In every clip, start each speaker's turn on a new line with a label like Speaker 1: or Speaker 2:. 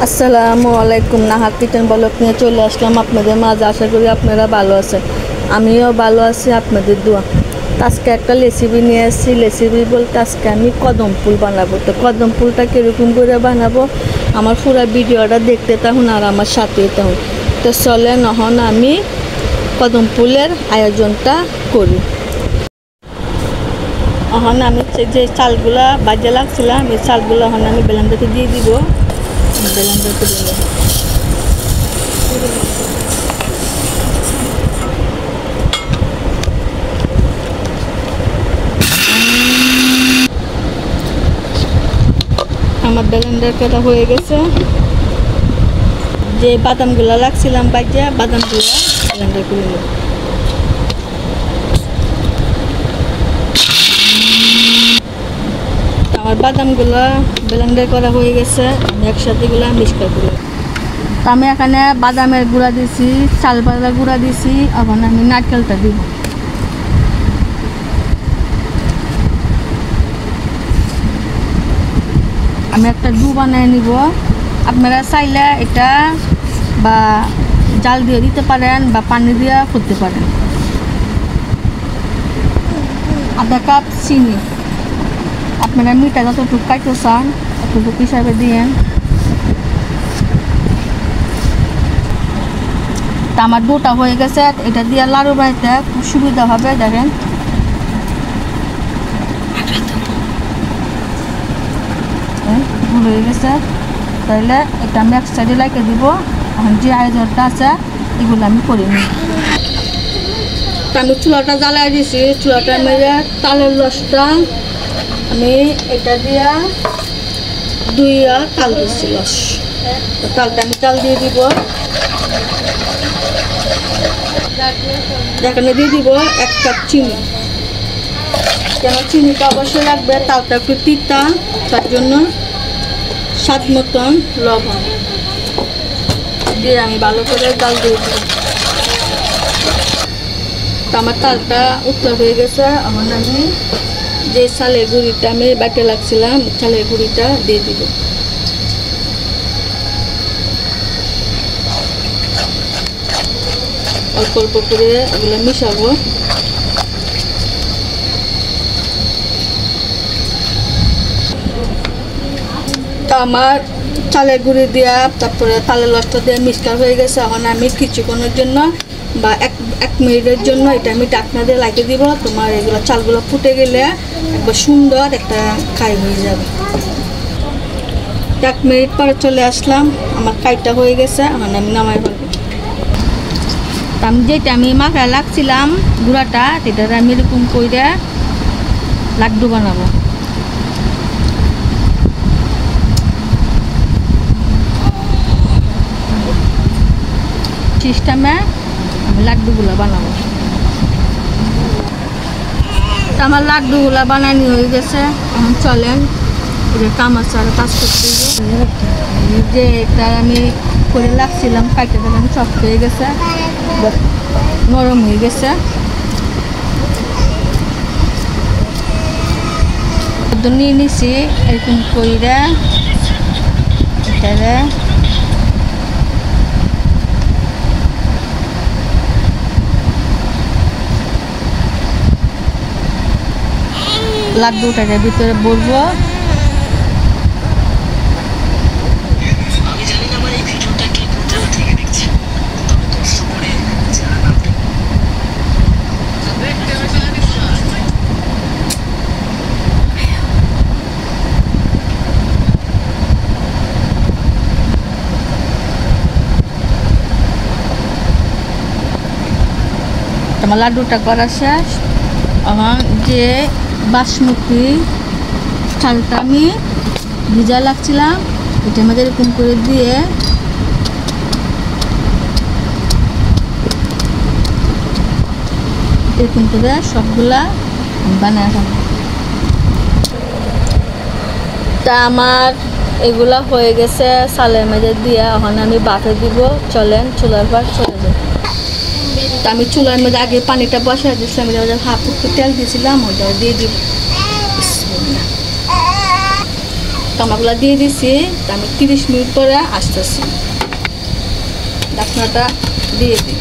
Speaker 1: আসসালামু আলাইকুম। Nahar kitchen blog নিয়ে চলে আসলাম আপনাদের মাঝে। আশা করি আপনারা ভালো আছেন, আমিও ভালো আছি আপনাদের দোয়া। আজকে একটা রেসিপি নিয়ে আসছি। রেসিপি বলতে আজকে আমি কদম ফুল বানাবো। তো কদম ফুলটা কীরকম করে বানাবো আমার পুরো ভিডিওটা দেখতে থাকুন আর আমার সাথে থাকুন। তো চলে নহন আমি কদম ফুলের আয়োজনটা করি। এখন আমি যে চালগুলা বাজে লাগছিলাম এই চালগুলো এখন আমি ব্লেন্ডারে দিয়ে দিব। ব্লেন্ডার করে নেব। আমার ব্লেন্ডার করা হয়ে গেছে। যে বাদামগুলো রাখছিলাম বাজে বাদামগুলো ব্লেন্ডার করে নেব। আমার বাদামগুলো ব্লেন্ডার করা হয়ে গেছে। আমি একসাথে এগুলো মিক্স করে তো আমি এখানে বাদামের গুঁড়া দিছি, চাল বাদার গুঁড়া দিছি, এখন আমি নারকেলটা দিব। আমি একটা ডু বানিয়ে নিব। আপনারা চাইলে এটা বা জাল দিয়ে দিতে পারেন বা পানি দিয়ে করতে পারেন। আধা কাপ চিনি, আপনারা মিঠা যতটুকু খাইতে চান অতটুকু হিসাবে দিয়েন। তা আমার দুটা হয়ে গেছে। এটা দিয়ে লাড়ু বানাইতে খুব সুবিধা হবে। দেখেন হয়ে গেছে। তাহলে এটা আমি এক সাইডে লাগিয়ে দিব। এখন যে আয়োজনটা আছে এগুলো আমি করে নিই। আমি চুলাটা জ্বালাই দিয়েছি। চুলাটা মেরে তালের রসটা আমি এটা দিয়া দুইয়া তাল দিচ্ছি। রস তালটা আমি তাল দিয়ে দিব। এখানে দিয়ে দিব 1 কাপ চিনি। কেন চিনিটা অবশ্যই লাগবে, তালটা একটু তিতা, তার জন্য স্বাদ মতন লবণ দিয়ে আমি ভালো করে জাল দিয়ে দিব। আমার তালটা উত্তর হয়ে গেছে। এখন আমি যে চালের গুঁড়িটা আমি বাটে লাগছিলাম চালের গুঁড়িটা দিয়ে দিব। অল্প অল্প করে এগুলো মিশাবো। তা আমার চালের গুঁড়ি দেওয়া তারপরে তালের রসটা দিয়ে মিক্সচার হয়ে গেছে। এখন আমি কিছুক্ষণের জন্য বা এক মিনিটের জন্য এটা আমি ঢাকনা দিয়ে লাগিয়ে দিব। তোমার এগুলো চালগুলো ফুটে গেলে একবার সুন্দর একটা কাই হয়ে যাবে। 1 মিনিট পরে চলে আসলাম। আমার কাইটা হয়ে গেছে। এখন আমি নামাই ফেলবো। যেটা আমি মাখায় লাগছিলাম গুঁড়াটা সেটা আমি এরকম করে লাড্ডু বানাবো। সিস্টেমে আমি লাড্ডুগুলো বানাবো। আমার লাড্ডুগুলো বানানি হয়ে গেছে। এখন চলেন কামাচার কাজ করতে যে এটা আমি করে লাগছিলাম কাইটা দেখেন সফট হয়ে গেছে, নরম হয়ে গেছে। নিয়ে নিছি এরকম করে এটারে লাড্ডুটাকে ভিতরে ভরবো। আমার লাড্ডুটা করা শেষ। এখন যে বাসমতি চালটা আমি ভিজা লাগছিলাম এটা আমাদের এরকম করে দিয়ে এরকম করে সবগুলা বানায় খাবো। তা আমার এগুলা হয়ে গেছে চালের মধ্যে দিয়ে। এখন আমি বাফে দিব। চলেন চুলার পর চলে যাই। তা আমি চুলার মধ্যে আগে পানিটা বসাই দিয়েছিলাম। হাফ একটু তেল দিয়েছিলাম ওইটা দিয়ে দিব। কামাগুলা দিয়ে দিছি, আমি 30 মিনিট পরে আসতেছি। ঢাকনাটা দিয়ে দিই।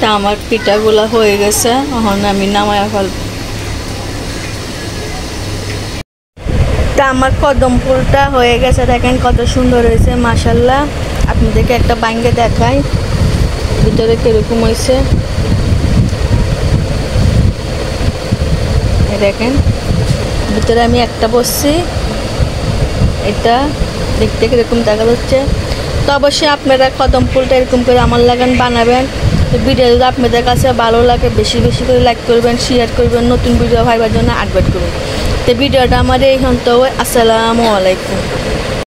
Speaker 1: তা আমার পিঠাগুলা হয়ে গেছে, এখন আমি নামায়া ফেলব। তা আমার কদম ফুলটা হয়ে গেছে, দেখেন কত সুন্দর হয়েছে মাশাআল্লাহ। আপনাদেরকে একটা ভাঙ্গে দেখাই ভিতরে কিরকম হয়েছে, দেখেন ভিতরে আমি একটা বসছি, এটা দেখতে কিরকম দেখা যাচ্ছে। তো অবশ্যই আপনারা কদম ফুলটা এরকম করে আমার লাগান বানাবেন। তো ভিডিও যদি আপনাদের কাছে ভালো লাগে বেশি বেশি করে লাইক করবেন, শেয়ার করবেন, নতুন ভিডিও ভাইবার জন্য আপডেট করবেন। তো ভিডিওটা আমার এই হন্ত। আসসালামু আলাইকুম।